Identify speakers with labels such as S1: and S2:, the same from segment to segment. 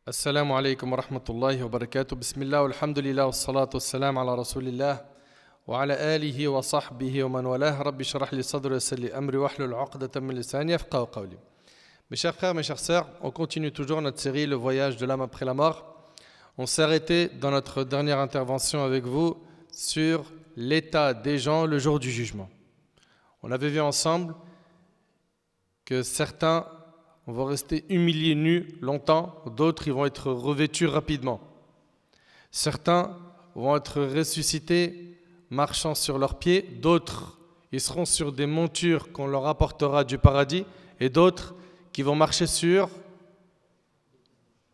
S1: السلام عليكم ورحمة الله وبركاته بسم الله والحمد لله والصلاة والسلام على رسول الله وعلى آله وصحبه ومن والاه ربي اشرح لي صدري ويسر لي أمري واحلل عقدة من لساني يفقهوا قولي. Mes chers frères, mes chères sœurs, on continue toujours notre série Le voyage de l'âme après la mort. On s'est arrêté dans notre dernière intervention avec vous sur l'état des gens le jour du jugement. On avait vu ensemble que certains vont rester humiliés nus longtemps, d'autres ils vont être revêtus rapidement. Certains vont être ressuscités marchant sur leurs pieds, d'autres ils seront sur des montures qu'on leur apportera du paradis et d'autres qui vont marcher sur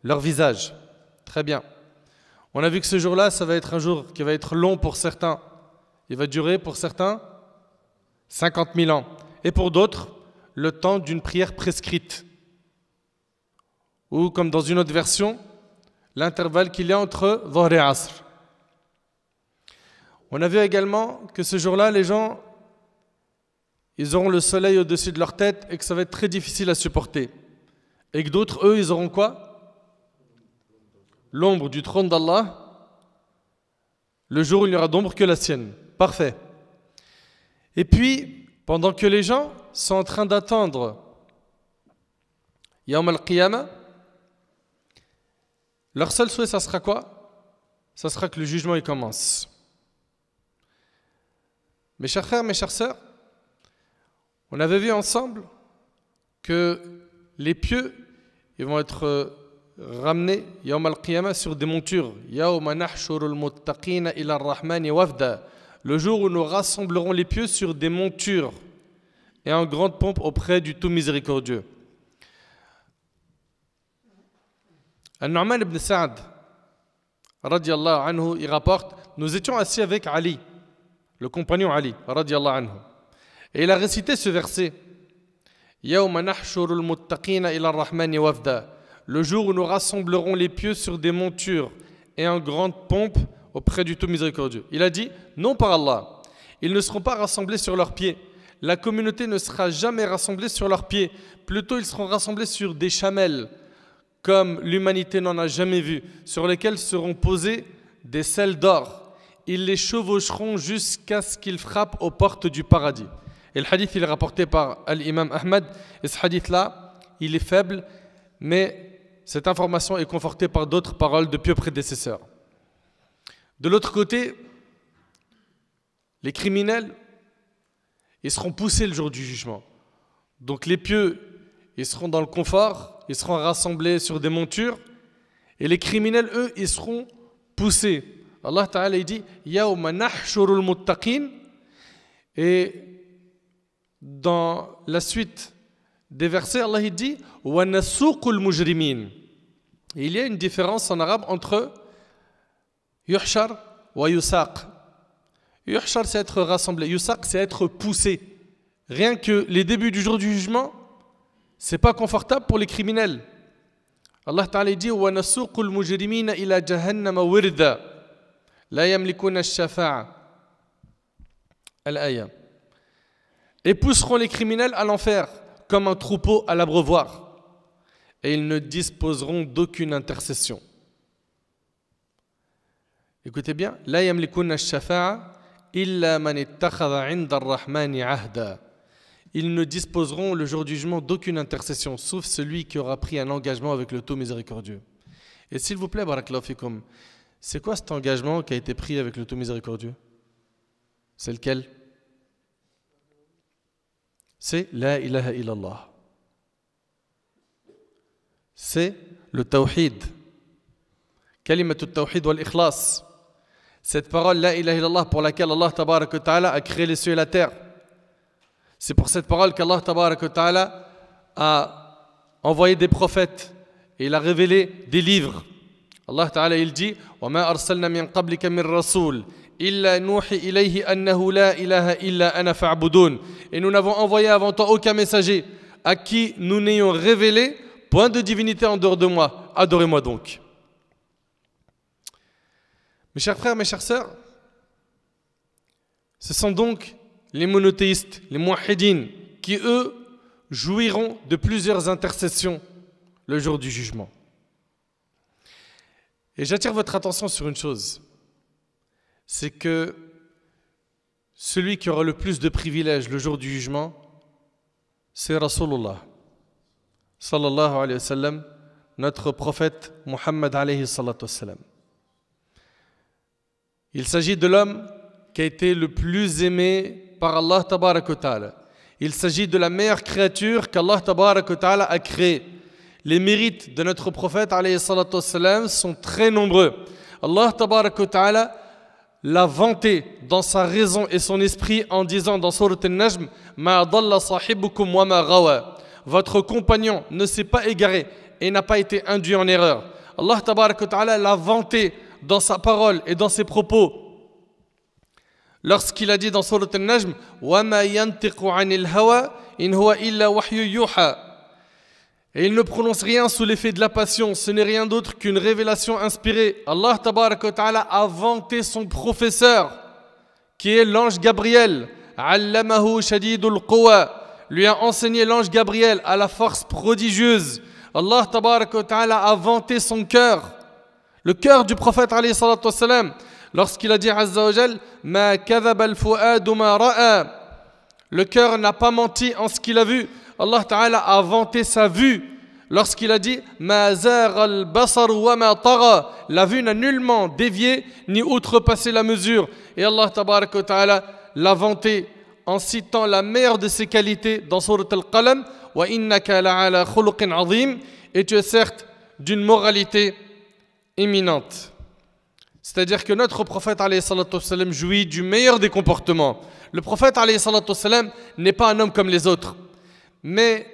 S1: leur visage. Très bien. On a vu que ce jour-là, ça va être un jour qui va être long pour certains. Il va durer pour certains 50 000 ans. Et pour d'autres, le temps d'une prière prescrite. Ou comme dans une autre version, l'intervalle qu'il y a entre Dhuhr et Asr. On a vu également que ce jour-là, les gens, ils auront le soleil au-dessus de leur tête et que ça va être très difficile à supporter. Et que d'autres, eux, ils auront quoi? L'ombre du trône d'Allah, le jour où il n'y aura d'ombre que la sienne. Parfait. Et puis, pendant que les gens sont en train d'attendre Yawm al-Qiyamah, leur seul souhait, ça sera quoi? Ça sera que le jugement il commence. Mes chers frères, mes chères sœurs, on avait vu ensemble que les pieux ils vont être ramenés Yawm al-Qiyamah sur des montures. Yawma nahshurul muttaqina ila ar-Rahmani wafda. Le jour où nous rassemblerons les pieux sur des montures et en grande pompe auprès du tout miséricordieux. An-Nu'man ibn Sa'd, radiyallahu anhu, il rapporte, nous étions assis avec Ali, le compagnon Ali, radiyallahu anhu. Et il a récité ce verset. Yawma nahshurul muttaqina ila ar-Rahmani wafda. Le jour où nous rassemblerons les pieux sur des montures et en grande pompe auprès du tout miséricordieux. Il a dit, non par Allah, ils ne seront pas rassemblés sur leurs pieds. La communauté ne sera jamais rassemblée sur leurs pieds. Plutôt, ils seront rassemblés sur des chamelles, comme l'humanité n'en a jamais vu, sur lesquelles seront posées des selles d'or. Ils les chevaucheront jusqu'à ce qu'ils frappent aux portes du paradis. Et le hadith, il est rapporté par l'imam Ahmad. Et ce hadith-là, il est faible, mais cette information est confortée par d'autres paroles de pieux prédécesseurs. De l'autre côté, les criminels, ils seront poussés le jour du jugement. Donc les pieux, ils seront dans le confort, ils seront rassemblés sur des montures, et les criminels, eux, ils seront poussés. Allah Ta'ala, il dit Yawma nahshurul muttaqin. Et dans la suite des versets, Allah il dit Wa nasuqul mujrimin. Il y a une différence en arabe entre yuhshar wa yusaq. Yuhshar, c'est être rassemblé. Yusaq, c'est être poussé. Rien que les débuts du jour du jugement, c'est pas confortable pour les criminels. Allah Ta'ala dit Wa nasuqul mujrimina ila jahannama wirda la yamlikuna ash-shafa'a. Al-aya. Et pousseront les criminels à l'enfer comme un troupeau à l'abreuvoir. Et ils ne disposeront d'aucune intercession. Écoutez bien, la yamlikuna ash-shafa'a illa man ittakhadha 'inda ar-rahmani 'ahda. Ils ne disposeront le jour du jugement d'aucune intercession, sauf celui qui aura pris un engagement avec le tout miséricordieux. Et s'il vous plaît, barakallahu fikum, c'est quoi cet engagement qui a été pris avec le tout miséricordieux? C'est lequel? C'est la ilaha illallah. C'est le tawhid. Kalimatut tawhid wal ikhlas. Cette parole, la ilaha illallah, pour laquelle Allah tabarak wa ta'ala a créé les cieux et la terre. C'est pour cette parole qu'Allah tabarak wa ta'ala a envoyé des prophètes et il a révélé des livres. Allah ta'ala il dit wa ma arsalna min qablika min rasul illa nuhi ilayhi annahu la ilaha illa ana fa'budun. Et nous n'avons envoyé avant toi aucun messager à qui nous n'ayons révélé point de divinité en dehors de moi. Adorez-moi donc. Mes chers frères, mes chères sœurs, ce sont donc les monothéistes, les muwahhidines, qui eux jouiront de plusieurs intercessions le jour du jugement. Et j'attire votre attention sur une chose, c'est que celui qui aura le plus de privilèges le jour du jugement, c'est Rasulullah, sallallahu alayhi wa sallam, notre prophète Muhammad alayhi salatu wa sallam. Il s'agit de l'homme qui a été le plus aimé par Allah tabarak wa ta'ala. Il s'agit de la meilleure créature qu'Allah tabarak wa ta'ala a créée. Les mérites de notre prophète alayhi salatu wa sallam sont très nombreux. Allah tabarak wa ta'ala l'a vanté dans sa raison et son esprit en disant dans Sourate An-Najm, Ma dalla sahibukum wa ma gawa. Votre compagnon ne s'est pas égaré et n'a pas été induit en erreur. Allah tabarak wa ta'ala l'a vanté dans sa parole et dans ses propos lorsqu'il a dit dans Sourate An-Najm, Wa ma yantiqu 'anil hawa in huwa illa wahyu yuha. Et il ne prononce rien sous l'effet de la passion, ce n'est rien d'autre qu'une révélation inspirée. Allah tabarak wa ta'ala a vanté son professeur, qui est l'ange Gabriel. Allamahu shadidul quwa, lui a enseigné l'ange Gabriel à la force prodigieuse. Allah tabarak wa ta'ala a vanté son cœur, le cœur du prophète alayhi salatu wassalam, lorsqu'il a dit azza wa jal, Ma kadhaba al-fu'adu ma ra'a. Le cœur n'a pas menti en ce qu'il a vu. Allah Ta'ala a vanté sa vue lorsqu'il a dit Ma zagha al-basar wa ma tagha. La vue n'a nullement dévié ni outrepassé la mesure. Et Allah Ta'ala l'a vanté en citant la meilleure de ses qualités dans Sourate Al-Qalam, Wa innaka la'ala khuluqin 'azim. Et tu es certes d'une moralité éminente. C'est-à-dire que notre prophète alayhi salatu wassalam jouit du meilleur des comportements. Le prophète alayhi salatu wassalam n'est pas un homme comme les autres, mais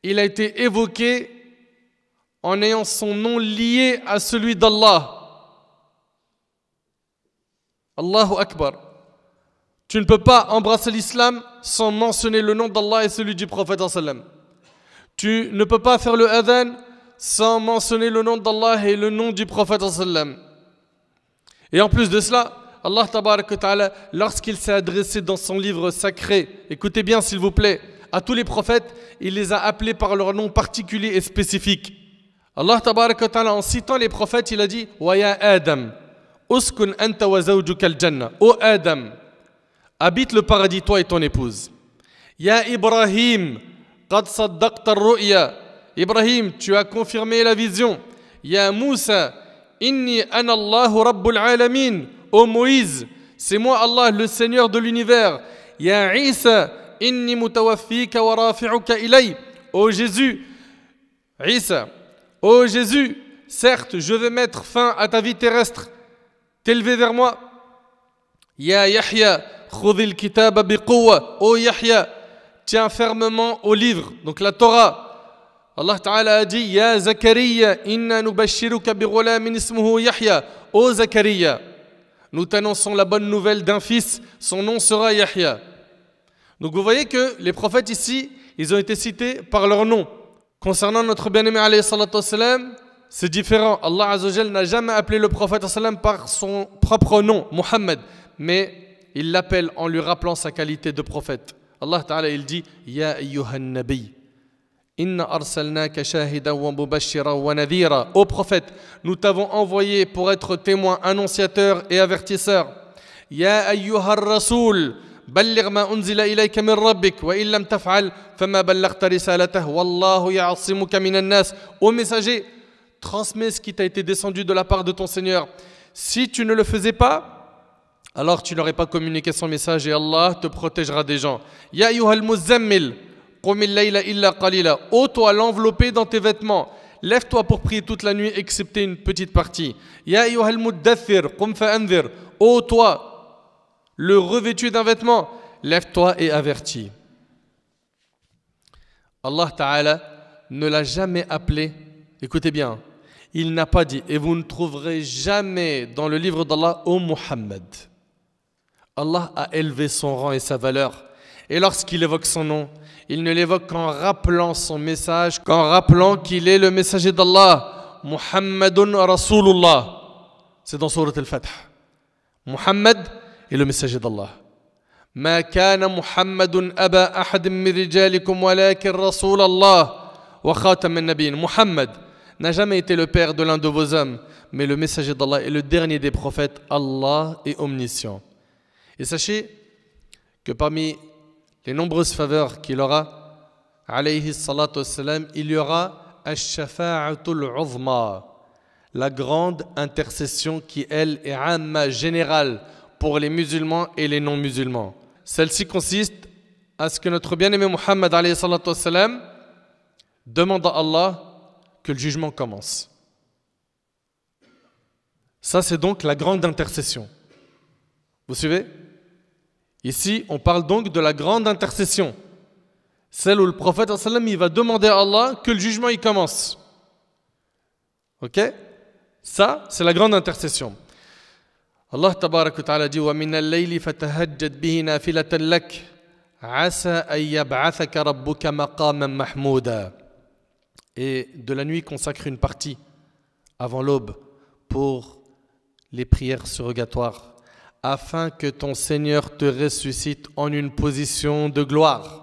S1: il a été évoqué en ayant son nom lié à celui d'Allah. Allahu Akbar. Tu ne peux pas embrasser l'islam sans mentionner le nom d'Allah et celui du prophète sallam. Tu ne peux pas faire le adhan sans mentionner le nom d'Allah et le nom du prophète sallam. Et en plus de cela, Allah tabarak wa ta'ala, lorsqu'il s'est adressé dans son livre sacré, écoutez bien s'il vous plaît, à tous les prophètes, il les a appelés par leur nom particulier et spécifique. Allah tabarak wa ta'ala, en citant les prophètes, il a dit Wa ya Adam, uskun anta wa zawjuka al-jannah. Ô Adam, habite le paradis toi et ton épouse. Ya Ibrahim, qad saddaqta ar-ru'ya. Ibrahim, tu as confirmé la vision. Ya Moussa, Inni ana Allahu Rabbul Alamin. Ô Moïse, c'est moi Allah, le Seigneur de l'univers. Ya Isa, Inni mutawaffika wa rafi'uka ilay. Ô Jésus, Isa, ô Jésus, certes, je vais mettre fin à ta vie terrestre, t'élever vers moi. Ya Yahya, khudhil kitaba biquwa. Ô Yahya, tiens fermement au livre, donc la Torah. Allah Ta'ala a dit Ya Zakaria, inna nubashiruka bi ghulamin ismuhu Yahya. Ô Zakaria, nous t'annonçons la bonne nouvelle d'un fils, son nom sera Yahya. Donc vous voyez que les prophètes ici, ils ont été cités par leur nom. Concernant notre bien-aimé alayhi salatu wassalam, c'est différent. Allah Azza wa Jal n'a jamais appelé le prophète sallam par son propre nom, Muhammad, mais il l'appelle en lui rappelant sa qualité de prophète. Allah Ta'ala il dit Ya ayyuhan nabi. Inna arsalnaka shahidan wa mubashiran wa nadhira. Ô prophète, nous t'avons envoyé pour être témoin, annonciateur et avertisseur. Ya ayyuhar rasoul, balligh ma unzila ilayka min rabbik wa in lam taf'al fama ballaghta risalatahu wallahu ya'simuka minan nas. Ô messager, transmets ce qui t'a été descendu de la part de ton Seigneur. Si tu ne le faisais pas, alors tu n'aurais pas communiqué son message et Allah te protégera des gens. Ya ayyuhal muzammil, ô toi l'enveloppé dans tes vêtements, lève-toi pour prier toute la nuit excepté une petite partie. Ya ayyuhal muddathir, qum fa'anzir. Ô toi le revêtu d'un vêtement, lève-toi et avertis. Allah Ta'ala ne l'a jamais appelé, écoutez bien, il n'a pas dit, et vous ne trouverez jamais dans le livre d'Allah, ô Muhammad. Allah a élevé son rang et sa valeur. Et lorsqu'il évoque son nom, il ne l'évoque qu'en rappelant son message, qu'en rappelant qu'il est le messager d'Allah. Muhammadun Rasulullah. C'est dans Sourate Al-Fath. Muhammad est le messager d'Allah. Ma kana Muhammadun aba ahad min rijalikum walakin Rasulallah wa khatam an-nabiyyin. Muhammad n'a jamais été le père de l'un de vos hommes, mais le messager d'Allah est le dernier des prophètes. Allah est omniscient. Et sachez que parmi les nombreuses faveurs qu'il aura, alayhi salatu wassalam, il y aura ash-shafa'atul uzma, la grande intercession qui, elle, est amma, générale pour les musulmans et les non-musulmans. Celle-ci consiste à ce que notre bien-aimé Muhammad alayhi salatu wassalam demande à Allah que le jugement commence. Ça, c'est donc la grande intercession. Vous suivez? Ici, on parle donc de la grande intercession. Celle où le prophète il va demander à Allah que le jugement il commence. Ok? Ça, c'est la grande intercession. Allah tabarak wa ta'ala dit وَمِنَ اللَّيْلِ فَتَهَجَّدْ بِهِ نَافِلَةً لَكَ عَسَى أَن يَبْعَثَكَ رَبُّكَ مَقَامًا مَحْمُودًا. Et de la nuit, consacre une partie avant l'aube pour les prières surrogatoires, afin que ton Seigneur te ressuscite en une position de gloire.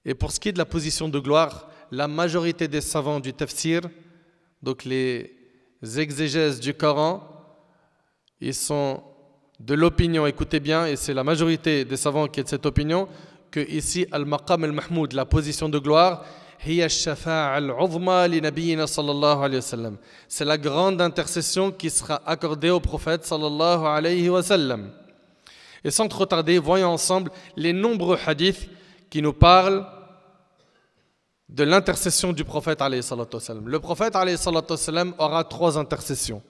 S1: Et pour ce qui est de la position de gloire, la majorité des savants du tafsir, donc les exégèses du Coran, ils sont de l'opinion, écoutez bien, et c'est la majorité des savants qui est de cette opinion, que ici, al-maqam al-mahmoud, la position de gloire, c'est la grande intercession qui sera accordée au prophète sallallahu alayhi wa sallam. Et sans trop tarder, voyons ensemble les nombreux hadiths qui nous parlent de l'intercession du prophète alayhi salatu wa sallam. Le prophète alayhi salatu wa sallam aura 3 intercessions.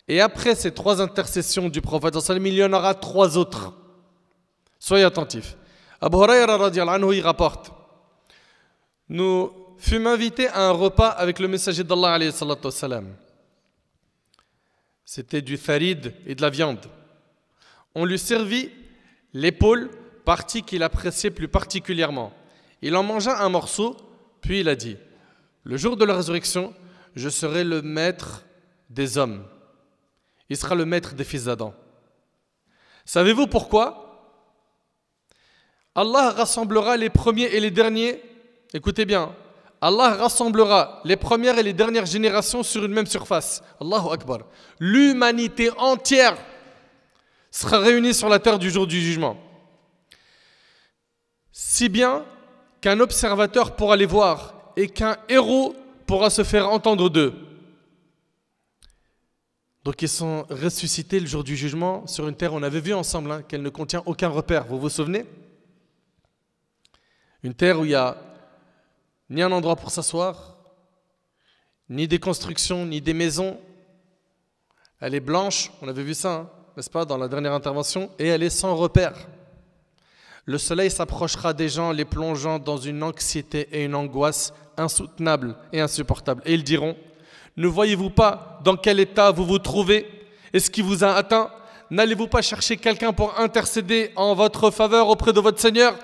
S1: Et après ces 3 intercessions du prophète sallallahu alayhi wa sallam, il y en aura 3 autres. Soyez attentifs. Abu Hurayra radiyallahu anhu, il rapporte: nous fûmes invités à un repas avec le messager d'Allah alayhi salatu wassalam. C'était du tharid et de la viande. On lui servit l'épaule, partie qu'il appréciait plus particulièrement. Il en mangea un morceau, puis il a dit: le jour de la résurrection, je serai le maître des hommes. Il sera le maître des fils d'Adam. Savez-vous pourquoi? Allah rassemblera les premiers et les derniers. Écoutez bien, Allah rassemblera les premières et les dernières générations sur une même surface. Allahu Akbar. L'humanité entière sera réunie sur la terre du jour du jugement. Si bien qu'un observateur pourra les voir et qu'un héros pourra se faire entendre d'eux. Donc ils sont ressuscités le jour du jugement sur une terre, on avait vu ensemble, qu'elle ne contient aucun repère. Vous vous souvenez? Une terre où il y a ni un endroit pour s'asseoir, ni des constructions, ni des maisons. Elle est blanche, on avait vu ça, n'est-ce pas, dans la dernière intervention, et elle est sans repère. Le soleil s'approchera des gens, les plongeant dans une anxiété et une angoisse insoutenables et insupportables. Et ils diront: ne voyez-vous pas dans quel état vous vous trouvez et ce qui vous a atteint? N'allez-vous pas chercher quelqu'un pour intercéder en votre faveur auprès de votre Seigneur?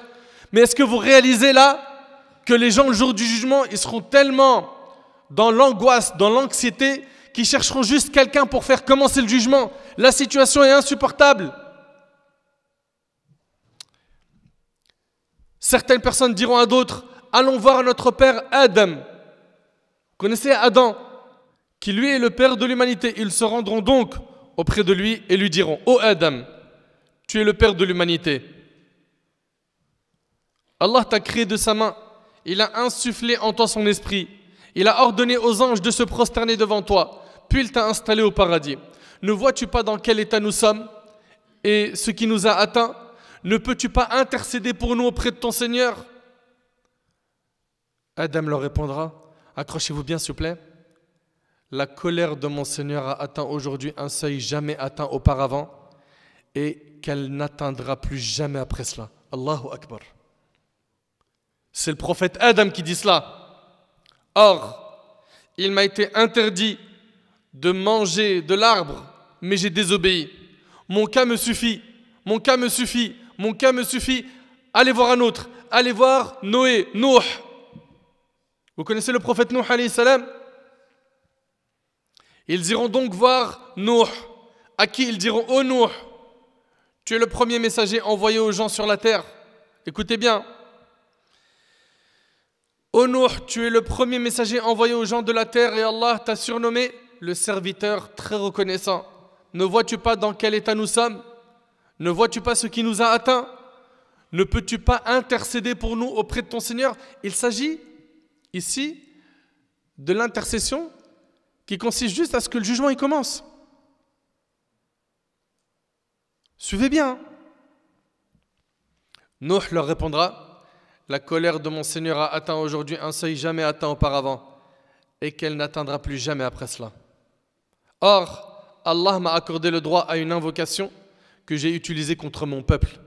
S1: Mais est-ce que vous réalisez là que les gens, le jour du jugement, ils seront tellement dans l'angoisse, dans l'anxiété, qu'ils chercheront juste quelqu'un pour faire commencer le jugement? La situation est insupportable. Certaines personnes diront à d'autres: allons voir notre père Adam. Vous connaissez Adam, qui lui est le père de l'humanité. Ils se rendront donc auprès de lui et lui diront: ô Adam, tu es le père de l'humanité. Allah t'a créé de sa main. Il a insufflé en toi son esprit. Il a ordonné aux anges de se prosterner devant toi. Puis il t'a installé au paradis. Ne vois-tu pas dans quel état nous sommes et ce qui nous a atteints? Ne peux-tu pas intercéder pour nous auprès de ton Seigneur? Adam leur répondra: accrochez-vous bien s'il vous plaît. La colère de mon Seigneur a atteint aujourd'hui un seuil jamais atteint auparavant et qu'elle n'atteindra plus jamais après cela. Allahu Akbar. C'est le prophète Adam qui dit cela. Or, il m'a été interdit de manger de l'arbre, mais j'ai désobéi. Mon cas me suffit, mon cas me suffit, mon cas me suffit. Allez voir un autre, allez voir Noé, Nouh. Vous connaissez le prophète Nouh alayhi salam? Ils iront donc voir Nouh, à qui ils diront: ô Nouh, tu es le premier messager envoyé aux gens sur la terre. Écoutez bien. Ô Nuh, tu es le premier messager envoyé aux gens de la terre et Allah t'a surnommé le serviteur très reconnaissant. Ne vois-tu pas dans quel état nous sommes? Ne vois-tu pas ce qui nous a atteints? Ne peux-tu pas intercéder pour nous auprès de ton Seigneur? Il s'agit ici de l'intercession qui consiste juste à ce que le jugement il commence. Suivez bien. Nuh leur répondra: la colère de mon Seigneur a atteint aujourd'hui un seuil jamais atteint auparavant et qu'elle n'atteindra plus jamais après cela. Or, Allah m'a accordé le droit à une invocation que j'ai utilisée contre mon peuple.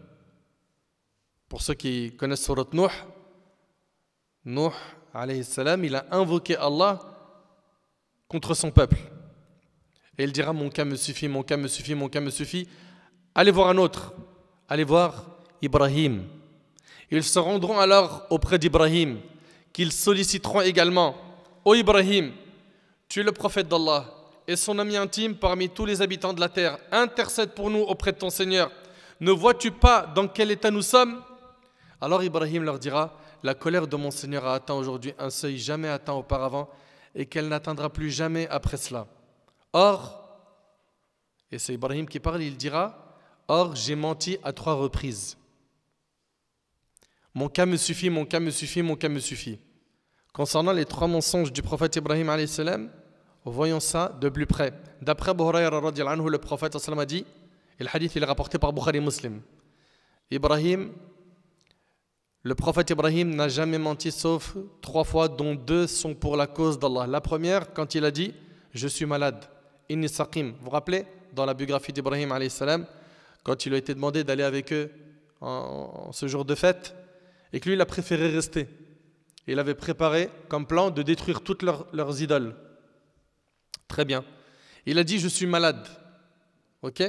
S1: Pour ceux qui connaissent Surat Nuh, Nuh alayhi salam, il a invoqué Allah contre son peuple. Et il dira: mon cas me suffit, mon cas me suffit, mon cas me suffit. Allez voir un autre, allez voir Ibrahim. Ils se rendront alors auprès d'Ibrahim, qu'ils solliciteront également: ô Ibrahim, tu es le prophète d'Allah et son ami intime parmi tous les habitants de la terre. Intercède pour nous auprès de ton Seigneur. Ne vois-tu pas dans quel état nous sommes? Alors Ibrahim leur dira: la colère de mon Seigneur a atteint aujourd'hui un seuil jamais atteint auparavant et qu'elle n'atteindra plus jamais après cela. Or, et c'est Ibrahim qui parle, il dira: or j'ai menti à 3 reprises. Mon cas me suffit, mon cas me suffit, mon cas me suffit. Concernant les 3 mensonges du prophète Ibrahim alayhi salam, voyons ça de plus près. D'après Abu Hurayra radhiyallahu anhu, le prophète a dit, et le hadith il est rapporté par Bukhari Muslim, le prophète Ibrahim n'a jamais menti sauf 3 fois, dont 2 sont pour la cause d'Allah. La première, quand il a dit: je suis malade, inni saqim. Vous vous rappelez, dans la biographie d'Ibrahim alayhi salam, quand il a été demandé d'aller avec eux en ce jour de fête, et que lui il a préféré rester. Il avait préparé comme plan de détruire toutes leurs idoles. Très bien. Il a dit: je suis malade. Ok?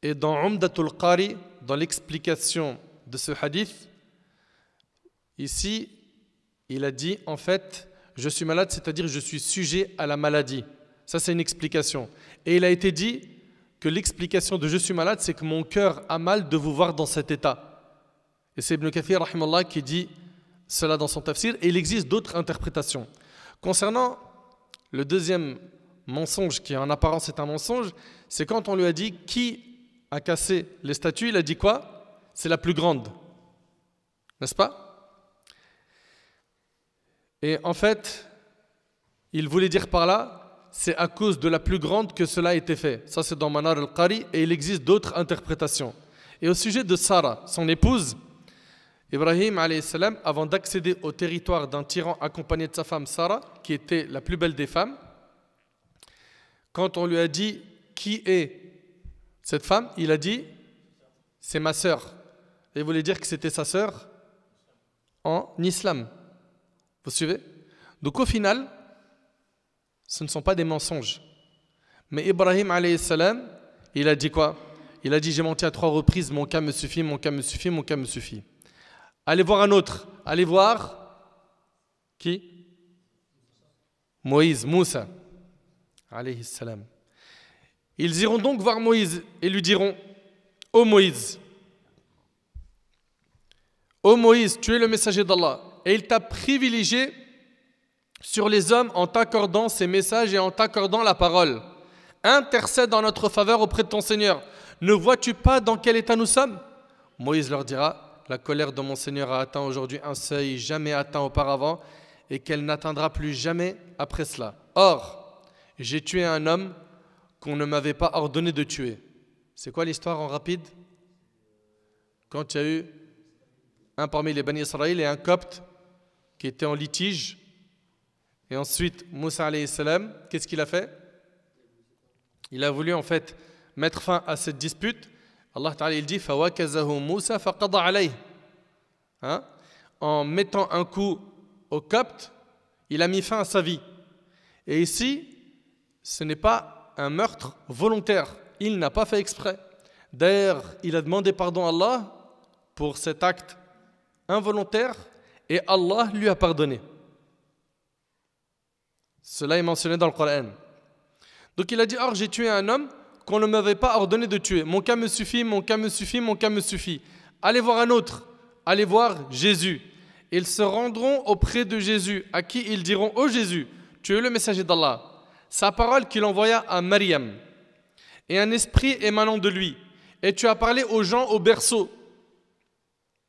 S1: Et dans Umdatul Qari, dans l'explication de ce hadith, ici, il a dit en fait: je suis malade, c'est-à-dire je suis sujet à la maladie. Ça, c'est une explication. Et il a été dit que l'explication de je suis malade, c'est que mon cœur a mal de vous voir dans cet état. Et c'est Ibn Kathir rahimallah qui dit cela dans son tafsir. Et il existe d'autres interprétations. Concernant le deuxième mensonge, qui en apparence est un mensonge, c'est quand on lui a dit qui a cassé les statues, il a dit quoi? C'est la plus grande. N'est-ce pas? Et en fait, il voulait dire par là, c'est à cause de la plus grande que cela a été fait. Ça, c'est dans Manar al-Qari, et il existe d'autres interprétations. Et au sujet de Sarah, son épouse, Ibrahim alayhi salam, avant d'accéder au territoire d'un tyran accompagné de sa femme Sarah, qui était la plus belle des femmes, quand on lui a dit qui est cette femme, il a dit c'est ma sœur. Et il voulait dire que c'était sa sœur en islam. Vous suivez? Donc au final, ce ne sont pas des mensonges. Mais Ibrahim alayhi salam, il a dit quoi? Il a dit: j'ai menti à 3 reprises, mon cas me suffit, mon cas me suffit, mon cas me suffit. Allez voir un autre. Allez voir qui? Moïse, Moussa alayhi salam. Ils iront donc voir Moïse et lui diront: ô Moïse, tu es le messager d'Allah et il t'a privilégié sur les hommes en t'accordant ses messages et en t'accordant la parole. Intercède en notre faveur auprès de ton Seigneur. Ne vois-tu pas dans quel état nous sommes? Moïse leur dira: la colère de mon Seigneur a atteint aujourd'hui un seuil jamais atteint auparavant et qu'elle n'atteindra plus jamais après cela. Or, j'ai tué un homme qu'on ne m'avait pas ordonné de tuer. C'est quoi l'histoire en rapide? Quand il y a eu un parmi les Bani Israël et un copte qui était en litige, et ensuite Moussa alayhi salam, qu'est-ce qu'il a fait? Il a voulu en fait mettre fin à cette dispute. Allah Ta'ala il dit Fawakazahu Moussa faqada alayh. En mettant un coup au copte, il a mis fin à sa vie. Et ici, ce n'est pas un meurtre volontaire. Il n'a pas fait exprès. D'ailleurs, il a demandé pardon à Allah pour cet acte involontaire et Allah lui a pardonné. Cela est mentionné dans le Coran. Donc il a dit: or j'ai tué un homme qu'on ne m'avait pas ordonné de tuer. Mon cas me suffit, mon cas me suffit, mon cas me suffit. Allez voir un autre. Allez voir Jésus. Ils se rendront auprès de Jésus, à qui ils diront: Ô Jésus, tu es le messager d'Allah. Sa parole qu'il envoya à Maryam, et un esprit émanant de lui. Et tu as parlé aux gens au berceau.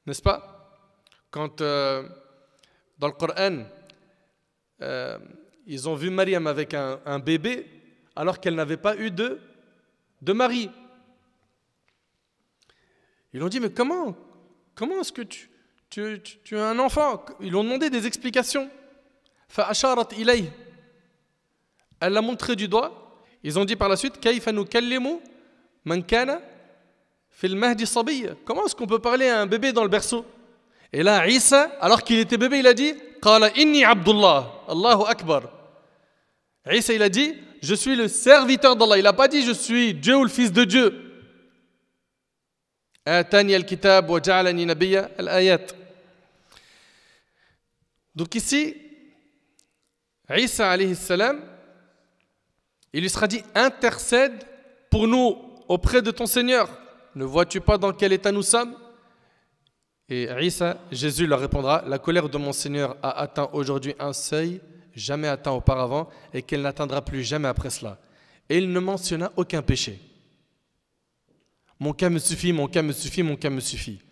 S1: N'est-ce pas? Quand dans le Coran, ils ont vu Maryam avec un bébé, alors qu'elle n'avait pas eu de mari. Ils ont dit: mais comment est-ce que tu as un enfant? Ils ont demandé des explications. Fa'asharat ilayh. Elle l'a montré du doigt. Ils ont dit par la suite: Kayfa nukallimu man kana fil mahdi sabiyya. Comment est-ce qu'on peut parler à un bébé dans le berceau? Et là, Isa, alors qu'il était bébé, il a dit: Qala inni Abdullah. Allahu Akbar. Isa, il a dit: je suis le serviteur d'Allah. Il n'a pas dit: je suis Dieu ou le fils de Dieu. Atani al-kitab wa ja'alani nabiyya al-ayat. Donc ici, Isa alayhi salam, il lui sera dit: intercède pour nous auprès de ton Seigneur. Ne vois-tu pas dans quel état nous sommes? Et Isa, Jésus leur répondra: la colère de mon Seigneur a atteint aujourd'hui un seuil jamais atteint auparavant et qu'elle n'atteindra plus jamais après cela. Et il ne mentionna aucun péché. Mon cas me suffit, mon cas me suffit, mon cas me suffit.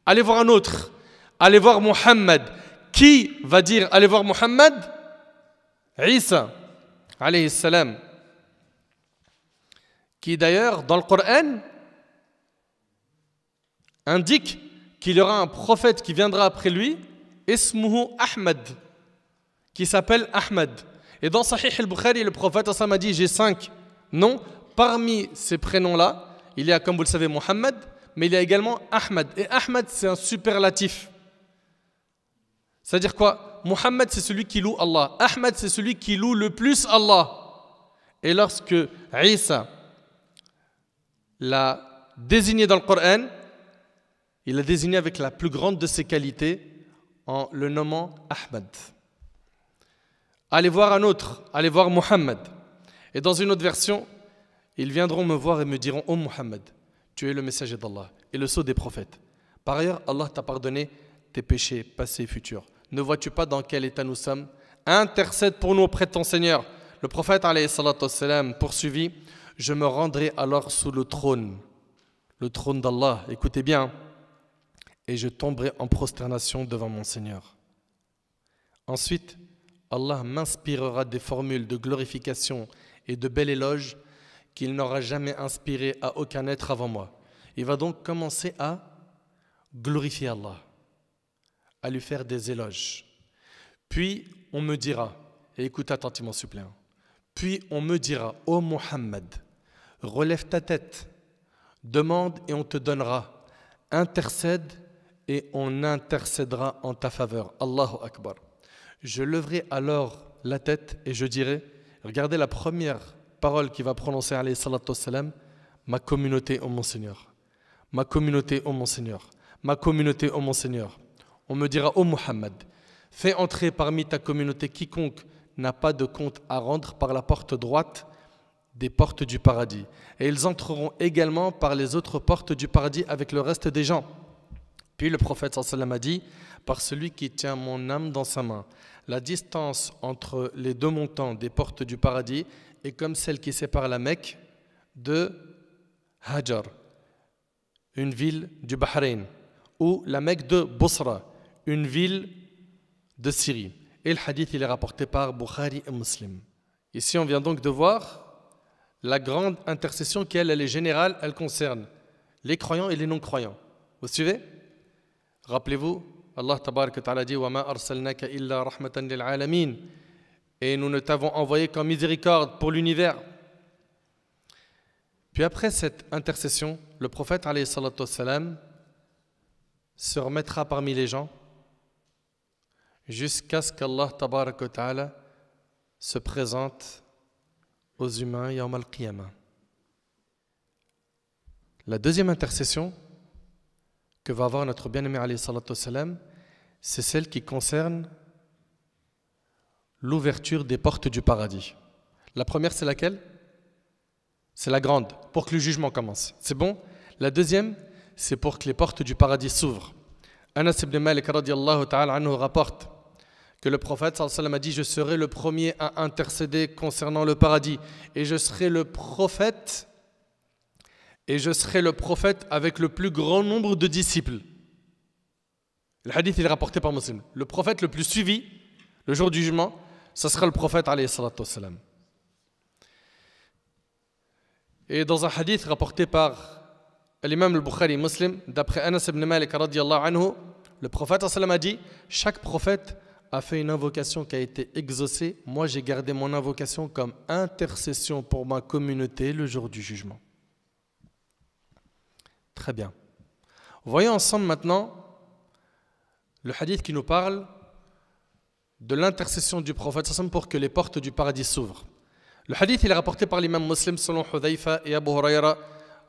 S1: Allez voir un autre. Allez voir Muhammad. Qui va dire allez voir Muhammad? Isa, alayhi salam. Qui d'ailleurs, dans le Coran, indique qu'il y aura un prophète qui viendra après lui, Ismuhu Ahmad, qui s'appelle Ahmad. Et dans Sahih al-Bukhari, le prophète a dit: j'ai 5 noms. Parmi ces prénoms-là, il y a, comme vous le savez, Muhammad, mais il y a également Ahmad. Et Ahmad, c'est un superlatif. C'est-à-dire quoi? Muhammad, c'est celui qui loue Allah. Ahmad, c'est celui qui loue le plus Allah. Et lorsque Isa l'a désigné dans le Coran, il l'a désigné avec la plus grande de ses qualités en le nommant Ahmad. Allez voir un autre, allez voir Muhammad. Et dans une autre version, ils viendront me voir et me diront: ô Muhammad, tu es le messager d'Allah et le sceau des prophètes. Par ailleurs, Allah t'a pardonné tes péchés passés et futurs. Ne vois-tu pas dans quel état nous sommes? Intercède pour nous auprès de ton Seigneur. Le prophète alayhi salatu wassalam poursuivit: je me rendrai alors sous le trône d'Allah, écoutez bien, et je tomberai en prosternation devant mon Seigneur. Ensuite, Allah m'inspirera des formules de glorification et de bel éloge qu'il n'aura jamais inspiré à aucun être avant moi. Il va donc commencer à glorifier Allah, à lui faire des éloges. Puis on me dira, et écoute attentivement s'il vous plaît, puis on me dira: ô Muhammad, relève ta tête, demande et on te donnera, intercède et on intercédera en ta faveur. Allahu Akbar. Je leverai alors la tête et je dirai, regardez la première parole qu'il va prononcer alayhi salatu wassalam: ma communauté, ô mon Seigneur, ma communauté, ô mon Seigneur, ma communauté, ô mon Seigneur. On me dira: ô Muhammad, fais entrer parmi ta communauté quiconque n'a pas de compte à rendre par la porte droite des portes du paradis. Et ils entreront également par les autres portes du paradis avec le reste des gens. Puis le prophète sallallahu alayhi wa sallam a dit: par celui qui tient mon âme dans sa main, la distance entre les deux montants des portes du paradis est comme celle qui sépare la Mecque de Hajar, une ville du Bahreïn, ou la Mecque de Bosra, une ville de Syrie. Et le hadith, il est rapporté par Bukhari et Muslim. Ici, on vient donc de voir la grande intercession qui, elle est générale, elle concerne les croyants et les non-croyants. Vous suivez? Rappelez-vous, Allah tabarak wa ta'ala dit: wa ma arsalnaka illa rahmatan lil alamin. Et nous ne t'avons envoyé qu'en miséricorde pour l'univers. Puis après cette intercession, le prophète alayhi salatu wassalam se remettra parmi les gens jusqu'à ce qu'Allah tabarak wa ta'ala se présente aux humains yawm al-qiyamah. La deuxième intercession que va avoir notre bien-aimé alayhi salatu wassalam, c'est celle qui concerne l'ouverture des portes du paradis. La première, c'est laquelle? C'est la grande, pour que le jugement commence. C'est bon? La deuxième, c'est pour que les portes du paradis s'ouvrent. Anas ibn Malik radiallahu ta'ala anhu rapporte que le prophète sallallahu alayhi wa sallam a dit: je serai le premier à intercéder concernant le paradis, et je serai le prophète avec le plus grand nombre de disciples. Le hadith il est rapporté par Muslim. Le prophète le plus suivi le jour du jugement, ce sera le prophète alayhi salatu wassalam. Et dans un hadith rapporté par l'imam al-Bukhari Muslim, d'après Anas ibn Malik radiallahu anhu, le prophète sallallahu alayhi wa sallam a dit: chaque prophète a fait une invocation qui a été exaucée. Moi j'ai gardé mon invocation comme intercession pour ma communauté le jour du jugement. Très bien. Voyons ensemble maintenant le hadith qui nous parle de l'intercession du prophète sallallahu alayhi wa sallam pour que les portes du paradis s'ouvrent. Le hadith il est rapporté par l'imam Muslim selon Hudhayfa et Abu Huraira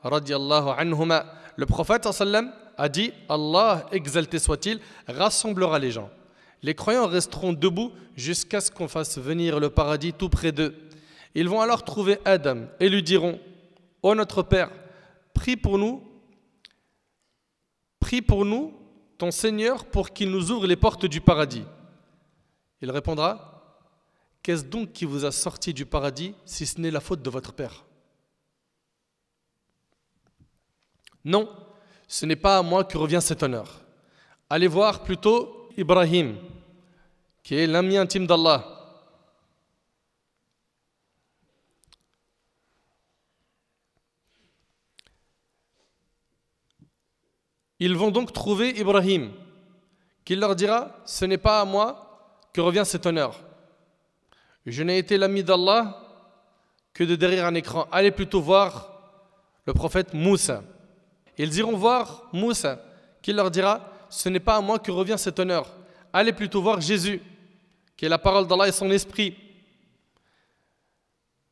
S1: radiallahu anhuma. Le prophète sallallahu alayhi wa sallam a dit: Allah, exalté soit-il, rassemblera les gens. Les croyants resteront debout jusqu'à ce qu'on fasse venir le paradis tout près d'eux. Ils vont alors trouver Adam et lui diront: ô notre Père, prie pour nous ton Seigneur pour qu'il nous ouvre les portes du paradis. Il répondra: qu'est-ce donc qui vous a sorti du paradis si ce n'est la faute de votre Père? Non, ce n'est pas à moi que revient cet honneur. Allez voir plutôt Ibrahim, qui est l'ami intime d'Allah. Ils vont donc trouver Ibrahim, qui leur dira: ce n'est pas à moi que revient cet honneur. Je n'ai été l'ami d'Allah que de derrière un écran. Allez plutôt voir le prophète Moussa. Ils iront voir Moussa, qui leur dira: ce n'est pas à moi que revient cet honneur. Allez plutôt voir Jésus, qui est la parole d'Allah et son esprit.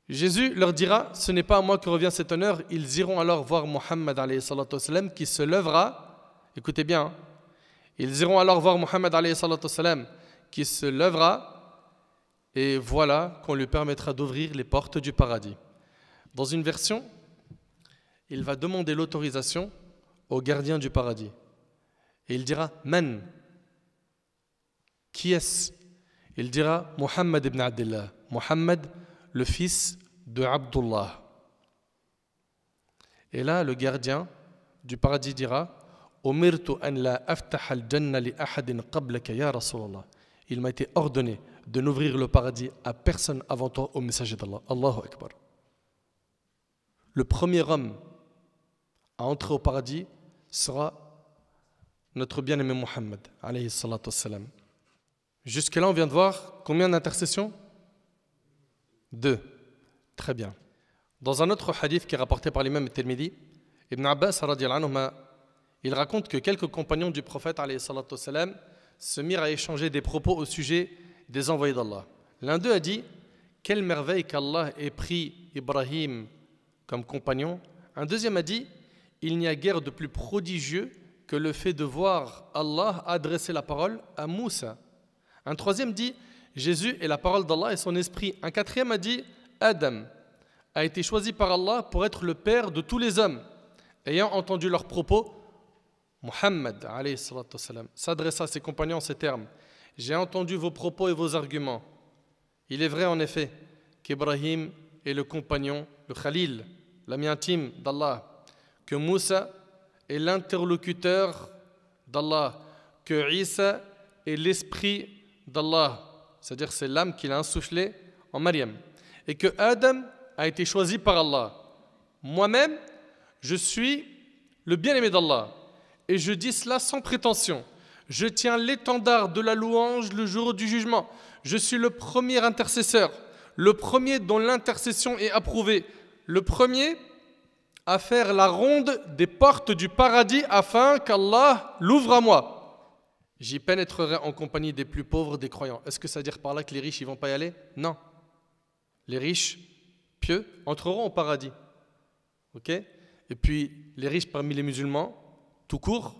S1: Jésus leur dira: ce n'est pas à moi que revient cet honneur. Ils iront alors voir Muhammad alayhi salatu wassalam, qui se lèvera. Écoutez bien, hein. Ils iront alors voir Muhammad alayhi salatu wassalam, qui se lèvera, et voilà qu'on lui permettra d'ouvrir les portes du paradis. Dans une version, il va demander l'autorisation au gardien du paradis. Et il dira: Man? Qui est-ce? Il dira: Muhammad ibn Abdullah. Muhammad, le fils de Abdullah. Et là, le gardien du paradis dira: Umirtu an la aftaha al-janna li ahadin qablaka ya Rasulallah. Il m'a été ordonné de n'ouvrir le paradis à personne avant toi, au messager d'Allah. Allahu Akbar. Le premier homme à entrer au paradis sera notre bien-aimé Muhammad alayhi salatu wassalam. Jusque-là, on vient de voir combien d'intercessions? 2. Très bien. Dans un autre hadith qui est rapporté par l'imam Tirmidhi, Ibn Abbas radiyallahu anhu, il raconte que quelques compagnons du prophète alayhi salatu wassalam se mirent à échanger des propos au sujet des envoyés d'Allah. L'un d'eux a dit: quelle merveille qu'Allah ait pris Ibrahim comme compagnon. Un deuxième a dit: il n'y a guère de plus prodigieux que le fait de voir Allah adresser la parole à Moussa. Un troisième dit: Jésus est la parole d'Allah et son esprit. Un quatrième a dit: Adam a été choisi par Allah pour être le père de tous les hommes. Ayant entendu leurs propos, Muhammad alayhi salatu wassalam s'adressa à ses compagnons en ces termes: j'ai entendu vos propos et vos arguments. Il est vrai en effet qu'Ibrahim est le compagnon, le Khalil, l'ami intime d'Allah, que Moussa est l'interlocuteur d'Allah, que Isa est l'esprit d'Allah, c'est-à-dire c'est l'âme qu'il a insufflé en Maryam, et que Adam a été choisi par Allah. Moi-même, je suis le bien-aimé d'Allah, et je dis cela sans prétention. Je tiens l'étendard de la louange le jour du jugement. Je suis le premier intercesseur, le premier dont l'intercession est approuvée, le premier à faire la ronde des portes du paradis afin qu'Allah l'ouvre à moi. J'y pénétrerai en compagnie des plus pauvres des croyants. Est-ce que ça veut dire par là que les riches ne vont pas y aller? Non. Les riches pieux entreront au paradis. Ok? Et puis les riches parmi les musulmans, tout court,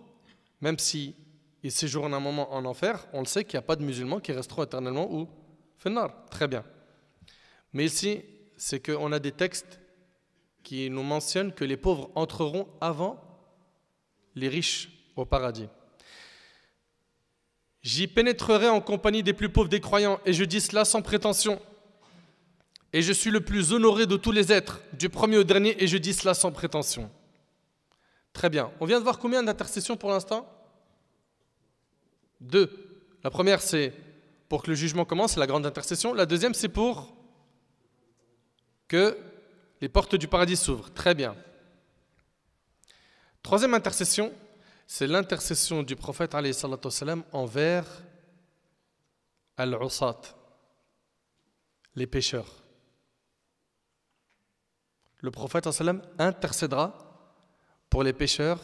S1: même si ils séjournent un moment en enfer, on le sait qu'il n'y a pas de musulmans qui resteront éternellement où? Finnar. Très bien. Mais ici, c'est qu'on a des textes qui nous mentionnent que les pauvres entreront avant les riches au paradis. J'y pénétrerai en compagnie des plus pauvres des croyants, et je dis cela sans prétention. Et je suis le plus honoré de tous les êtres, du premier au dernier, et je dis cela sans prétention. Très bien. On vient de voir combien d'intercessions pour l'instant? 2. La première, c'est pour que le jugement commence, c'est la grande intercession. La deuxième, c'est pour que les portes du paradis s'ouvrent. Très bien. Troisième intercession, c'est l'intercession du prophète alayhi salatu wassalam envers al-usat, les pécheurs. Le prophète sallam intercédera pour les pécheurs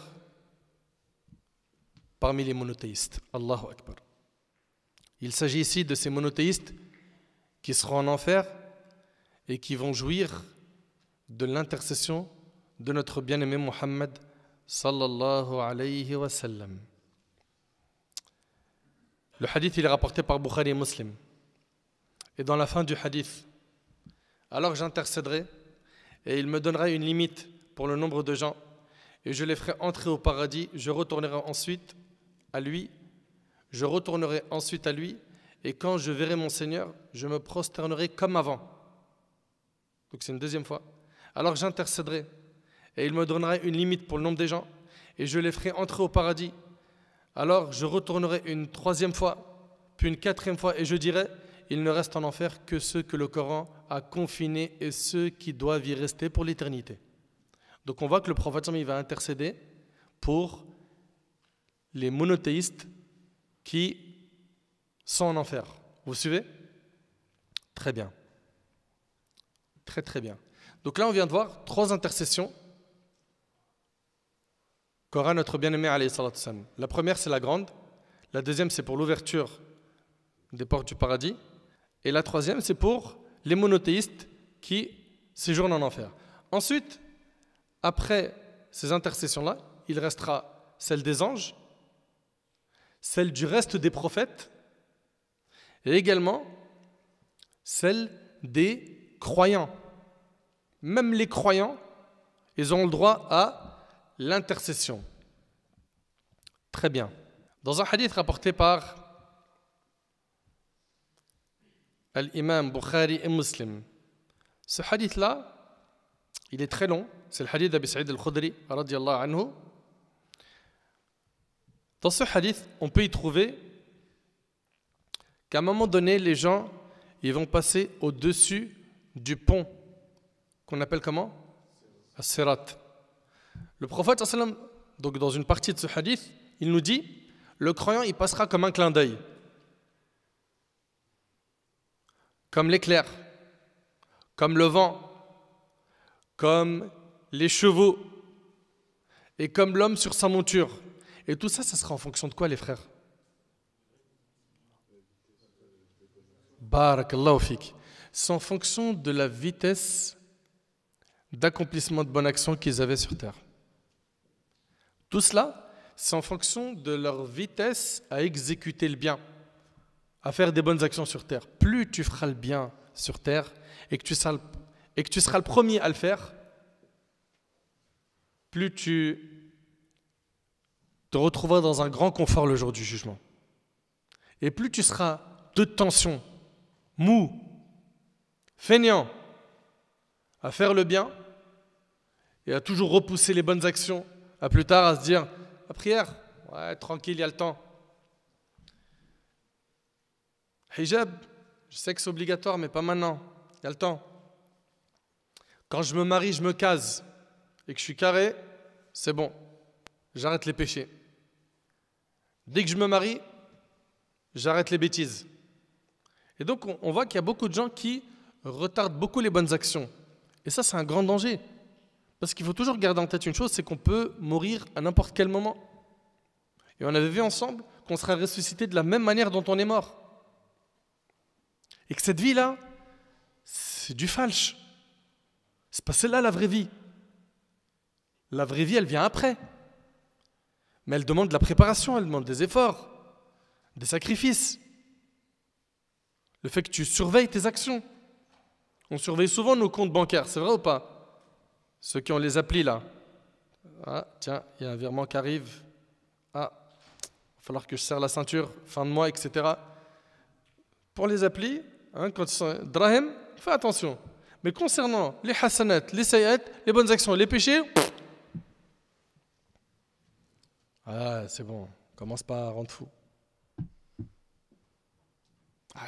S1: parmi les monothéistes. Allahu Akbar. Il s'agit ici de ces monothéistes qui seront en enfer et qui vont jouir de l'intercession de notre bien-aimé Muhammad sallallahu alayhi wa sallam. Le hadith il est rapporté par Bukhari et Muslim. Et dans la fin du hadith, alors j'intercéderai et il me donnera une limite pour le nombre de gens et je les ferai entrer au paradis, je retournerai ensuite à lui et quand je verrai mon Seigneur, je me prosternerai comme avant. Donc c'est une deuxième fois. Alors j'intercéderai et il me donnera une limite pour le nombre des gens et je les ferai entrer au paradis. Alors je retournerai une troisième fois, puis une quatrième fois et je dirai, il ne reste en enfer que ceux que le Coran a confinés et ceux qui doivent y rester pour l'éternité. Donc on voit que le prophète il va intercéder pour les monothéistes qui sont en enfer. Vous suivez? Très bien. Très très bien. Donc là on vient de voir 3 intercessions qu'aura notre bien-aimé alayhi salatu wassalam. La première c'est la grande, la deuxième c'est pour l'ouverture des portes du paradis et la troisième c'est pour les monothéistes qui séjournent en enfer. Ensuite, après ces intercessions-là, il restera celle des anges, celle du reste des prophètes et également celle des croyants. Même les croyants, ils ont le droit à l'intercession. Très bien. Dans un hadith rapporté par l'imam Bukhari et Muslim, ce hadith-là, il est très long. C'est le hadith d'Abi Sa'id al-Khudri, radiyallahu anhu. Dans ce hadith, on peut y trouver qu'à un moment donné, les gens ils vont passer au-dessus du pont, qu'on appelle comment? As-Sirat. Le prophète, donc dans une partie de ce hadith, il nous dit, le croyant, il passera comme un clin d'œil, comme l'éclair, comme le vent, comme les chevaux et comme l'homme sur sa monture. Et tout ça, ça sera en fonction de quoi, les frères? Barakallahu fik. C'est en fonction de la vitesse d'accomplissement de bonnes actions qu'ils avaient sur terre. Tout cela, c'est en fonction de leur vitesse à exécuter le bien, à faire des bonnes actions sur terre. Plus tu feras le bien sur terre et que tu seras le premier à le faire, plus tu te retrouveras dans un grand confort le jour du jugement. Et plus tu seras de tension, mou, feignant à faire le bien et à toujours repousser les bonnes actions, à plus tard à se dire, la prière, ouais, tranquille, il y a le temps. Hijab, je sais que c'est obligatoire, mais pas maintenant, il y a le temps. Quand je me marie, je me case et que je suis carré, c'est bon, j'arrête les péchés. Dès que je me marie, j'arrête les bêtises. Et donc on voit qu'il y a beaucoup de gens qui retardent beaucoup les bonnes actions. Et ça, c'est un grand danger. Parce qu'il faut toujours garder en tête une chose, c'est qu'on peut mourir à n'importe quel moment. Et on avait vu ensemble qu'on sera ressuscité de la même manière dont on est mort. Et que cette vie-là, c'est du falche. C'est pas celle-là la vraie vie. La vraie vie, elle vient après. Mais elle demande de la préparation, elle demande des efforts, des sacrifices. Le fait que tu surveilles tes actions. On surveille souvent nos comptes bancaires, c'est vrai ou pas? Ceux qui ont les applis là. Ah, tiens, il y a un virement qui arrive. Ah, falloir que je serre la ceinture, fin de mois, etc. Pour les applis, hein, quand ils sont drahim, fais attention. Mais concernant les hasanat, les sayyat, les bonnes actions, les péchés, c'est bon, commence pas à rendre fou.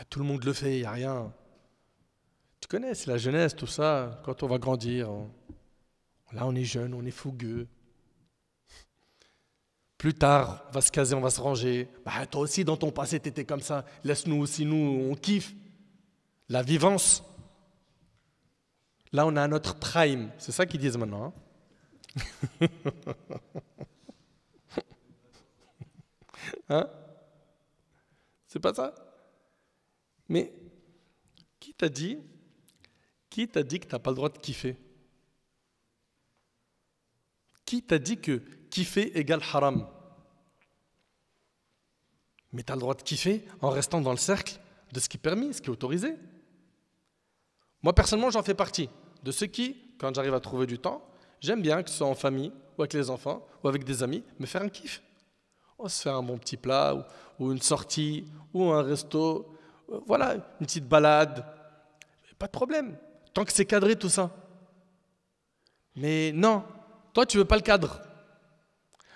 S1: Tout le monde le fait, il n'y a rien. Tu connais, c'est la jeunesse, tout ça. Quand on va grandir, là on est jeune, on est fougueux. Plus tard, on va se caser, on va se ranger. Toi aussi, dans ton passé, tu étais comme ça. Laisse-nous aussi, nous, on kiffe. La vivance. Là, on a notre prime. C'est ça qu'ils disent maintenant. Hein? C'est pas ça? Mais qui t'a dit que tu n'as pas le droit de kiffer? Qui t'a dit que kiffer égale haram? Mais tu as le droit de kiffer en restant dans le cercle de ce qui est permis, ce qui est autorisé. Moi, personnellement, j'en fais partie. De ceux qui, quand j'arrive à trouver du temps, j'aime bien, que ce soit en famille, ou avec les enfants, ou avec des amis, me faire un kiff. On va se faire un bon petit plat, ou une sortie, ou un resto, voilà, une petite balade. Pas de problème, tant que c'est cadré tout ça. Mais non, toi tu veux pas le cadre.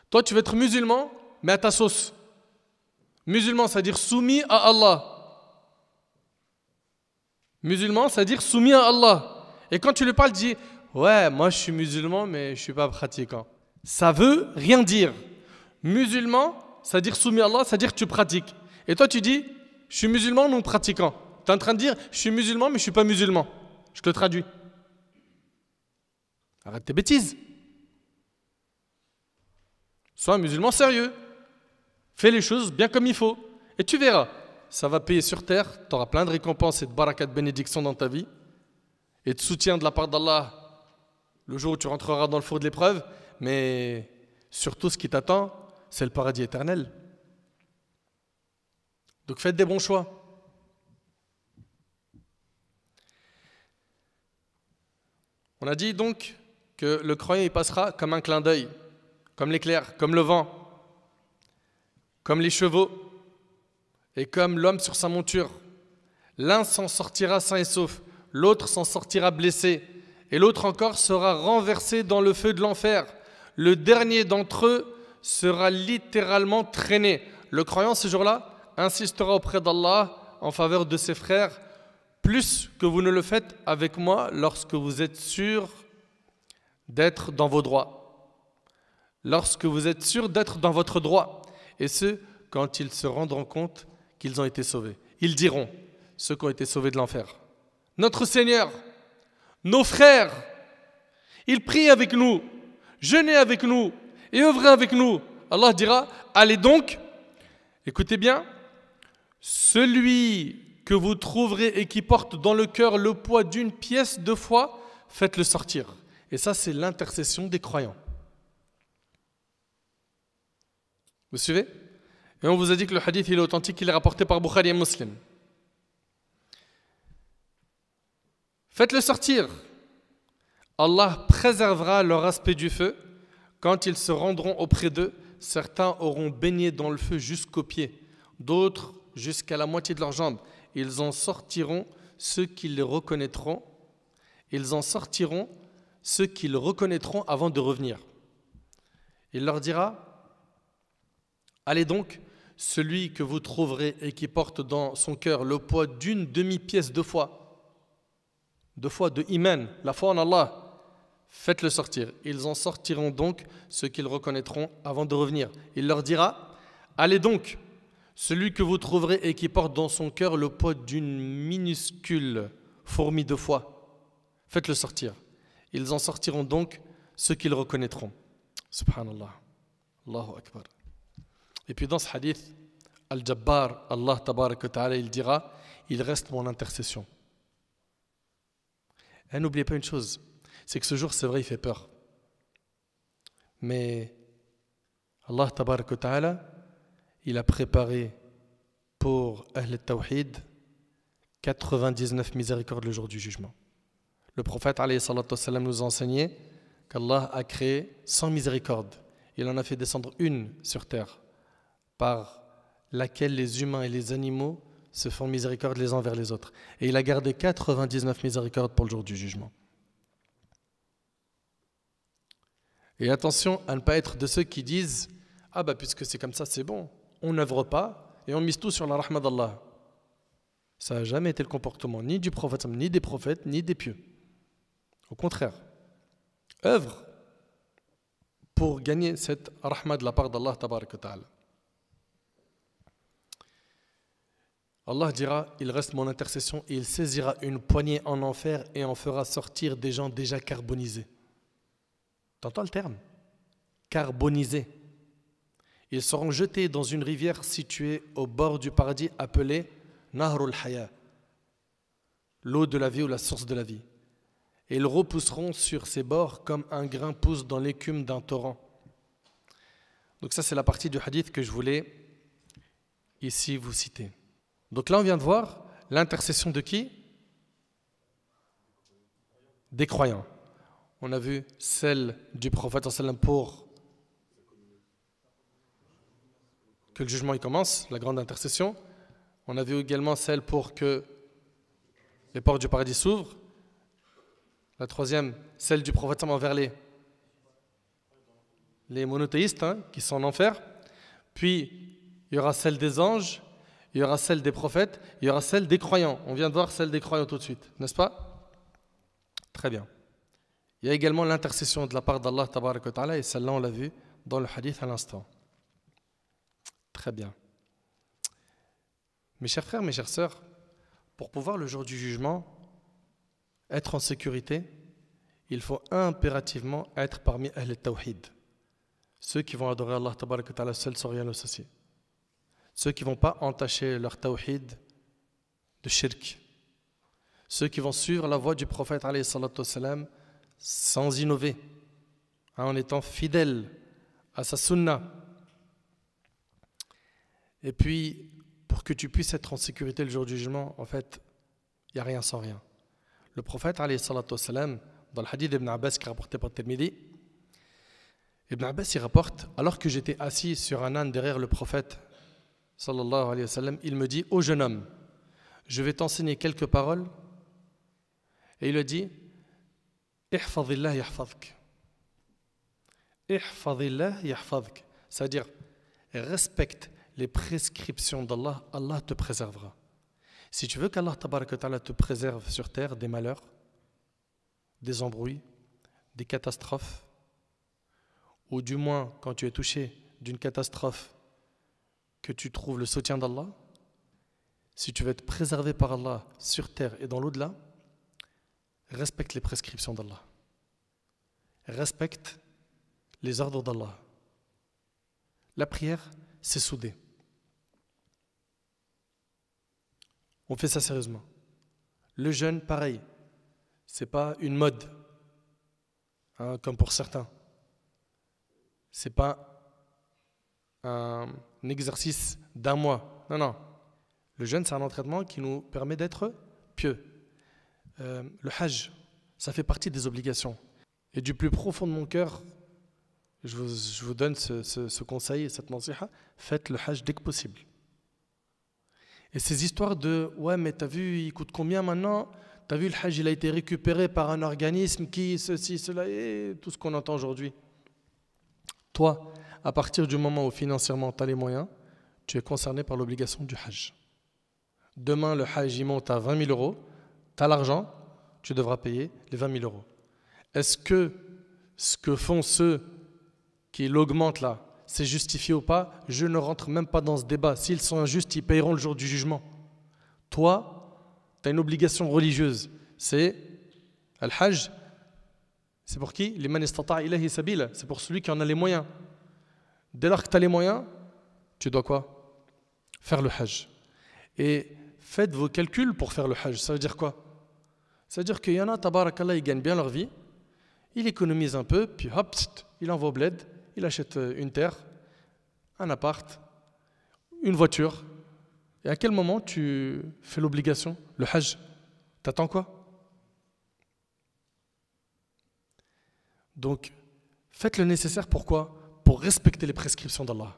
S1: Toi tu veux être musulman, mais à ta sauce. Musulman, c'est-à-dire soumis à Allah. Musulman, c'est-à-dire soumis à Allah. Et quand tu lui parles, dis ouais, moi je suis musulman, mais je suis pas pratiquant. Ça veut rien dire. Musulman, c'est-à-dire soumis à Allah, c'est-à-dire que tu pratiques. Et toi tu dis je suis musulman non pratiquant. Tu es en train de dire je suis musulman, mais je ne suis pas musulman. Je te traduis. Arrête tes bêtises. Sois un musulman sérieux. Fais les choses bien comme il faut. Et tu verras, ça va payer sur terre. Tu auras plein de récompenses et de barakat, de bénédictions dans ta vie. Et de soutien de la part d'Allah le jour où tu rentreras dans le four de l'épreuve. Mais surtout, ce qui t'attend, c'est le paradis éternel. Donc faites des bons choix. On a dit donc que le croyant il passera comme un clin d'œil, comme l'éclair, comme le vent, comme les chevaux et comme l'homme sur sa monture. L'un s'en sortira sain et sauf, l'autre s'en sortira blessé, et l'autre encore sera renversé dans le feu de l'enfer. Le dernier d'entre eux sera littéralement traîné. Le croyant ce jour-là insistera auprès d'Allah en faveur de ses frères, plus que vous ne le faites avec moi lorsque vous êtes sûr d'être dans vos droits. Lorsque vous êtes sûr d'être dans votre droit. Et ce, quand ils se rendront compte qu'ils ont été sauvés. Ils diront, ceux qui ont été sauvés de l'enfer, notre Seigneur, nos frères, ils prient avec nous, jeûnaient avec nous et œuvraient avec nous. Allah dira, allez donc, écoutez bien, celui que vous trouverez et qui porte dans le cœur le poids d'une pièce de foi, faites-le sortir. Et ça, c'est l'intercession des croyants. Vous suivez? Et on vous a dit que le hadith il est authentique, il est rapporté par Bukhari et Muslim. Faites-le sortir. Allah préservera leur aspect du feu. Quand ils se rendront auprès d'eux, certains auront baigné dans le feu jusqu'aux pieds, d'autres jusqu'à la moitié de leurs jambes. Ils en sortiront ceux qui les reconnaîtront. Ils en sortiront ceux qui le reconnaîtront avant de revenir. Il leur dira, allez donc, celui que vous trouverez et qui porte dans son cœur le poids d'une demi-pièce de foi, de iman, la foi en Allah, faites-le sortir. Ils en sortiront donc ceux qu'ils reconnaîtront avant de revenir. Il leur dira, allez donc, celui que vous trouverez et qui porte dans son cœur le poids d'une minuscule fourmi de foi, faites-le sortir. Ils en sortiront donc ceux qu'ils reconnaîtront. Subhanallah. Allahu Akbar. Et puis dans ce hadith, Al-Jabbar, Allah Tabarak wa Ta'ala, il dira, il reste mon intercession. Et n'oubliez pas une chose, c'est que ce jour, c'est vrai, il fait peur. Mais Allah Tabarak wa Ta'ala, il a préparé pour Ahl al-Tawhid 99 miséricordes le jour du jugement. Le prophète alayhi salatu wassalam, nous a enseigné qu'Allah a créé 100 miséricordes. Il en a fait descendre une sur terre par laquelle les humains et les animaux se font miséricorde les uns vers les autres. Et il a gardé 99 miséricordes pour le jour du jugement. Et attention à ne pas être de ceux qui disent « Ah bah puisque c'est comme ça, c'est bon, on n'œuvre pas et on mise tout sur la rahma d'Allah. » Ça n'a jamais été le comportement ni du prophète, ni des prophètes, ni des pieux. Au contraire, œuvre pour gagner cette rahma de la part d'Allah tabaraka wa ta'ala. Allah dira, il reste mon intercession et il saisira une poignée en enfer et en fera sortir des gens déjà carbonisés. T'entends le terme? Carbonisés. Ils seront jetés dans une rivière située au bord du paradis appelée Nahrul Haya, l'eau de la vie ou la source de la vie. Et ils repousseront sur ces bords comme un grain pousse dans l'écume d'un torrent. Donc ça c'est la partie du hadith que je voulais ici vous citer. Donc là on vient de voir l'intercession de qui? Des croyants. On a vu celle du prophète pour que le jugement y commence, la grande intercession. On a vu également celle pour que les portes du paradis s'ouvrent. La troisième, celle du prophète envers les monothéistes qui sont en enfer. Puis, il y aura celle des anges, il y aura celle des prophètes, il y aura celle des croyants. On vient de voir celle des croyants tout de suite, n'est-ce pas? Très bien. Il y a également l'intercession de la part d'Allah tabaraka wa ta'ala, et celle-là on l'a vu dans le hadith à l'instant. Très bien. Mes chers frères, mes chères sœurs, pour pouvoir le jour du jugement être en sécurité, il faut impérativement être parmi Ahl al-Tawhid, ceux qui vont adorer Allah tabaraka wa ta'ala seul sans rien associer, ceux qui ne vont pas entacher leur Tawhid de shirk, ceux qui vont suivre la voie du prophète alayhi salatu wassalam sans innover, en étant fidèles à sa sunna. Et puis, pour que tu puisses être en sécurité le jour du jugement, en fait, il n'y a rien sans rien. Le prophète, alayhi salatu wassalam, dans le hadith d'Ibn Abbas qui est rapporté par Tirmidhi, Ibn Abbas il rapporte, alors que j'étais assis sur un âne derrière le prophète, sallallahu alayhi wa sallam, il me dit, ô jeune homme, je vais t'enseigner quelques paroles. Et il a dit, ihfadillah yahfadk. Ihfadillah yahfadk. C'est-à-dire, respecte les prescriptions d'Allah, Allah te préservera. Si tu veux qu'Allah tabaraka wa ta'ala te préserve sur terre des malheurs, des embrouilles, des catastrophes, ou du moins quand tu es touché d'une catastrophe, que tu trouves le soutien d'Allah, si tu veux être préservé par Allah sur terre et dans l'au-delà, respecte les prescriptions d'Allah. Respecte les ordres d'Allah. La prière, c'est soudé. On fait ça sérieusement. Le jeûne, pareil. C'est pas une mode, comme pour certains. C'est pas un exercice d'un mois. Non, non. Le jeûne, c'est un entraînement qui nous permet d'être pieux. Le hajj, ça fait partie des obligations. Et du plus profond de mon cœur, je vous donne ce conseil et cette nasiha, faites le hajj dès que possible. Et ces histoires de « ouais, mais t'as vu, il coûte combien maintenant? T'as vu, le hajj, il a été récupéré par un organisme qui, ceci, cela, et tout ce qu'on entend aujourd'hui. » Toi, à partir du moment où financièrement tu as les moyens, tu es concerné par l'obligation du hajj. Demain, le hajj, il monte à 20 000 euros, tu as l'argent, tu devras payer les 20 000 euros. Est-ce que ce que font ceux qui l'augmentent là, c'est justifié ou pas? Je ne rentre même pas dans ce débat. S'ils sont injustes, ils payeront le jour du jugement. Toi, tu as une obligation religieuse. C'est al-hajj. C'est pour qui? Liman istata'a ilayhi sabila. C'est pour celui qui en a les moyens. Dès lors que tu as les moyens, tu dois quoi? Faire le hajj. Et faites vos calculs pour faire le hajj. Ça veut dire quoi? Ça veut dire qu'il y en a, tabarakallah, ils gagnent bien leur vie, ils économisent un peu, puis hop, il envoie au bled, il achète une terre, un appart, une voiture. Et à quel moment tu fais l'obligation, le hajj? T'attends quoi? Donc, faites le nécessaire, pourquoi? Pour respecter les prescriptions d'Allah.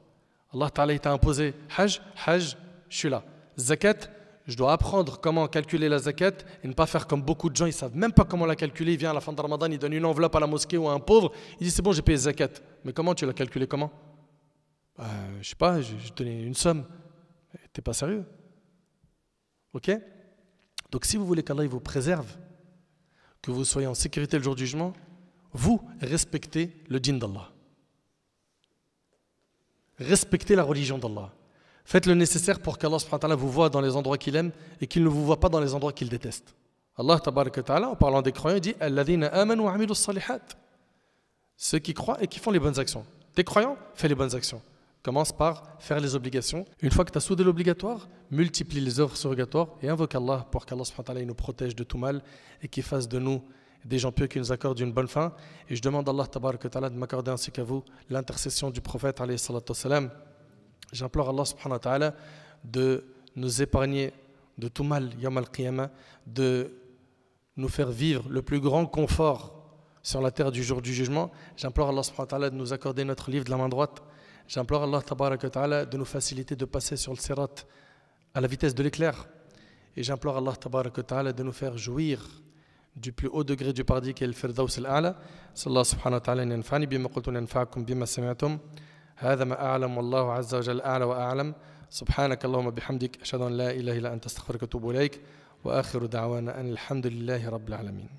S1: Allah Ta'ala t'a imposé Hajj, Hajj, je suis là. Zakat, je dois apprendre comment calculer la zakat et ne pas faire comme beaucoup de gens, ils ne savent même pas comment la calculer. Il vient à la fin de Ramadan, il donne une enveloppe à la mosquée ou à un pauvre, il dit c'est bon, j'ai payé zakat. Mais comment tu l'as calculé, comment? Je sais pas, je donnais une somme. T'es pas sérieux? Ok? Donc si vous voulez qu'Allah vous préserve, que vous soyez en sécurité le jour du jugement, vous respectez le dîn d'Allah. Respectez la religion d'Allah. Faites le nécessaire pour qu'Allah subhanahu wa ta'ala vous voie dans les endroits qu'il aime et qu'il ne vous voie pas dans les endroits qu'il déteste. Allah tabaraka wa ta'ala, en parlant des croyants, il dit Alladhina amanu wa amilu salihat. Ceux qui croient et qui font les bonnes actions. T'es croyant, fais les bonnes actions. Commence par faire les obligations. Une fois que tu as soudé l'obligatoire, multiplie les œuvres surrogatoires et invoque Allah pour qu'Allah subhanahu wa ta'ala nous protège de tout mal et qu'il fasse de nous des gens pieux qui nous accordent une bonne fin. Et je demande à Allah tabaraka wa ta'ala de m'accorder ainsi qu'à vous l'intercession du prophète alayhi salatu wassalam. J'implore Allah subhanahu wa ta'ala de nous épargner de tout mal, yawm al-qiyamah, de nous faire vivre le plus grand confort sur la terre du jour du jugement. J'implore Allah subhanahu wa ta'ala de nous accorder notre livre de la main droite. J'implore Allah tabaraka wa ta'ala de nous faciliter de passer sur le sirat à la vitesse de l'éclair. Et j'implore Allah tabaraka wa ta'ala de nous faire jouir du plus haut degré du paradis qui est le Firdaus al-A'la. Sallallahu subhanahu wa ta'ala yanfa'ni bima qultu yanfa'akum bima sami'tum. هذا ما أعلم والله عز وجل أعلى وأعلم سبحانك اللهم بحمدك أشهد أن لا إله إلا أنت أستغفرك وأتوب إليك وآخر دعوانا أن الحمد لله رب العالمين.